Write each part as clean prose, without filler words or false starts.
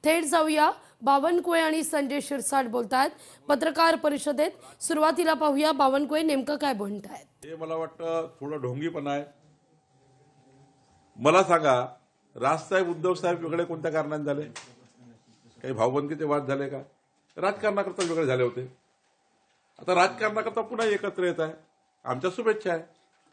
थेट जाऊया, बावनकुळे आणि संजय शिरसाट बोलतायत पत्रकार परिषदेत। सुरुवातीला पाहूया बावनकुळे नेमकं काय बोलतायत। हे मला वाटतं थोडं ढोंगीपणा आहे। मला सांगा, राजसाहेब उद्धव साहेब वेगळे कोणत्या कारणाने झाले? काही भावबंदीचे वाद झाले का? राजकारणाकरता वेगळे झाले होते। आता राजकारणाकरता पुन्हा एकत्र येत आहे, आमच्या शुभेच्छा आहे।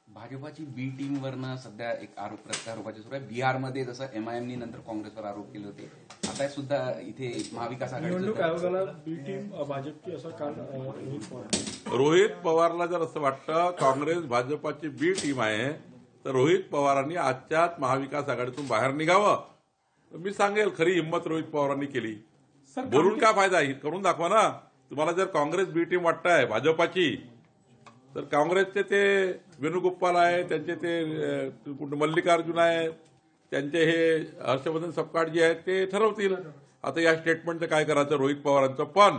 भाजपाची बी टीमवरनं सध्या एक आरोप प्रत्यारोपाचे सुरू आहे। बिहारमध्ये जसं एमआयएमनी नंतर काँग्रेसवर आरोप केले होते, आता सुद्धा इथे महाविकास निवडणूक आघाडी आयोगाला बी टीम भाजपची असं काल रोहित पवारला जर असं वाटतं काँग्रेस भाजपाची बी टीम आहे, तर रोहित पवारांनी आजच्याच महाविकास आघाडीतून बाहेर निघावं। मी सांगेल खरी हिंमत रोहित पवारांनी केली। बोलून काय फायदा आहे? करून दाखवा ना। तुम्हाला जर काँग्रेस बी टीम वाटताय भाजपाची, तर काँग्रेसचे ते वेणुगोपाल आहे, त्यांचे ते मल्लिकार्जुन आहे, त्यांचे हे हर्षवर्धन सपकाळ जे आहेत ते ठरवतील आता या स्टेटमेंटचं काय करायचं रोहित पवारांचं। पण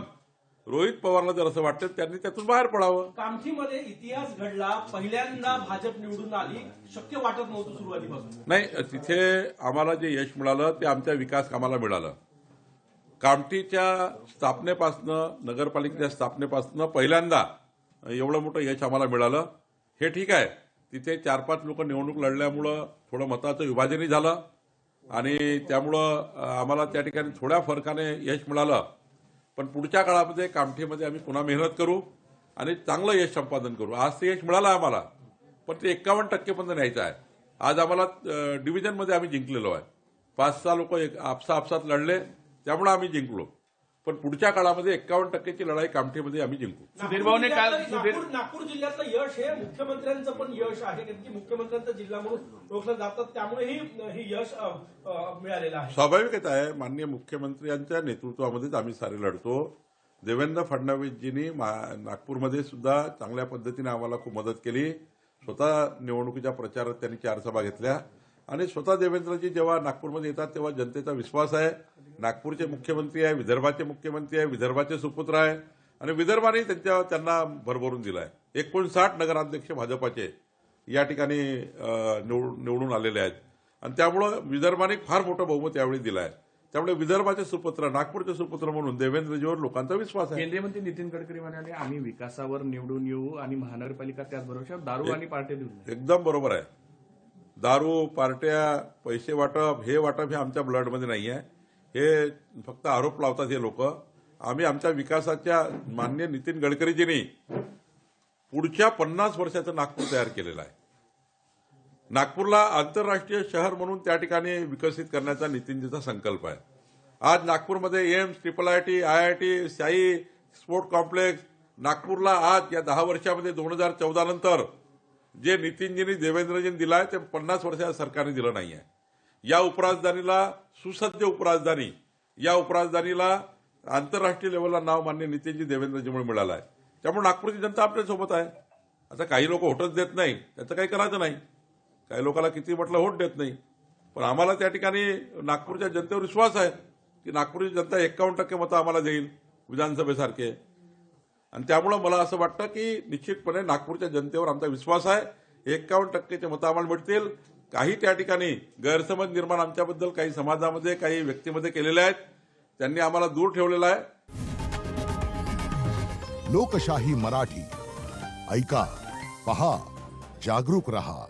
रोहित पवारला जर असं वाटतं त्यांनी त्यातून बाहेर पडावं। कामठीमध्ये इतिहास घडला, पहिल्यांदा भाजप निवडून आली, शक्य वाटत नव्हतं सुरुवातीपासून। नाही, तिथे आम्हाला जे यश मिळालं ते आमच्या विकास कामाला मिळालं। कामठीच्या स्थापनेपासनं, नगरपालिकेच्या स्थापनेपासनं पहिल्यांदा एवढं मोठं यश आम्हाला मिळालं। हे ठीक आहे, तिथे 4-5 लोक निवडणूक लढल्यामुळं थोडं मताचं विभाजनही झालं आणि त्यामुळं आम्हाला त्या ठिकाणी थोड्या फरकाने यश मिळालं। पण पुढच्या काळामध्ये कामठीमध्ये आम्ही पुन्हा मेहनत करू आणि चांगलं यश संपादन करू। आज ते यश मिळालं आम्हाला, पण ते 51% पर्यंत न्यायचं आहे। आज आम्हाला डिव्हिजनमध्ये आम्ही जिंकलेलो आहे। 5-6 लोक आपसात लढले, त्यामुळे आम्ही जिंकलो। पण पुढच्या काळामध्ये 51%ची लढाई कामठीमध्ये आम्ही जिंकू। नागपूर जिल्ह्यातलं यश हे मुख्यमंत्र्यांचं पण यश आहे, कारण की मुख्यमंत्र्यांचा जिल्हा म्हणून ओळखलं जातं, त्यामुळे ही यश मिळालेलं आहे। स्वाभाविकच आहे, माननीय मुख्यमंत्र्यांच्या नेतृत्वामध्येच आम्ही सारे लढतो। देवेंद्र फडणवीसजींनी नागपूरमध्ये सुद्धा चांगल्या पद्धतीने आम्हाला खूप मदत केली। स्वतः निवडणुकीच्या प्रचारात त्यांनी 4 सभा घेतल्या आणि स्वतः देवेंद्रजी जेव्हा नागपूरमध्ये येतात तेव्हा जनतेचा विश्वास आहे। नागपूरचे मुख्यमंत्री आहे, विदर्भाचे मुख्यमंत्री आहे, विदर्भाचे सुपुत्र आहे आणि विदर्भाने त्यांना भरभरून दिला आहे। 59 नगराध्यक्ष भाजपाचे या ठिकाणी निवडून आलेले आहेत आणि त्यामुळं विदर्भाने फार मोठं बहुमत यावेळी दिलं आहे। त्यामुळे विदर्भाचे सुपुत्र, नागपूरचे सुपुत्र म्हणून देवेंद्रजीवर लोकांचा विश्वास आहे। केंद्रीय मंत्री नितीन गडकरी म्हणाले आम्ही विकासावर निवडून येऊ आणि महानगरपालिका त्याचबरोबर दारू आणि पार्ट्या देऊ। एकदम बरोबर आहे। दारू, पार्ट्या, पैसे वाटप हे आमच्या ब्लडमध्ये नाही आहे। हे फक्त आरोप लावतात हे लोक। आम्ही आमच्या विकासाच्या माननीय नितीन गडकरीजींनी पुढच्या 50 वर्षाचं नागपूर तयार केलेलं आहे। नागपूरला आंतरराष्ट्रीय शहर म्हणून त्या ठिकाणी विकसित करण्याचा नितीनजीचा संकल्प आहे। आज नागपूरमध्ये एम्स, IIIT, IIT, शाही स्पोर्ट कॉम्प्लेक्स, नागपूरला आज या 10 वर्षामध्ये 2014 नंतर जे नितीनजींनी देवेंद्रजींनी दिलाय ते 50 वर्षाच्या सरकारने दिलं नाही आहे। या उपराजधानीला सुसज्ज उपराजधानी, या उपराजधानीला आंतरराष्ट्रीय लेवलला नाव मान्य नितीनजी देवेंद्रजीमुळे मिळालं आहे। त्यामुळे नागपूरची जनता आपल्यासोबत आहे। आता काही लोक होटच देत नाही, त्याचं काही करायचं नाही। काही लोकांना किती म्हटलं होट देत नाही, पण आम्हाला त्या ठिकाणी नागपूरच्या जनतेवर विश्वास आहे की नागपूरची जनता 51% मतं आम्हाला देईल विधानसभेसारखे। आणि त्यामुळं मला असं वाटतं की निश्चितपणे नागपूरच्या जनतेवर आमचा विश्वास आहे। 51%चे मतं आम्हाला मिळतील। काही त्या ठिकाणी गैरसमज निर्माण आमच्याबद्दल काही समाजामध्ये, काही व्यक्तीमध्ये केलेले आहेत, त्यांनी आम्हाला दूर ठेवलेला आहे। लोकशाही मराठी ऐका, पहा, जागरूक रहा।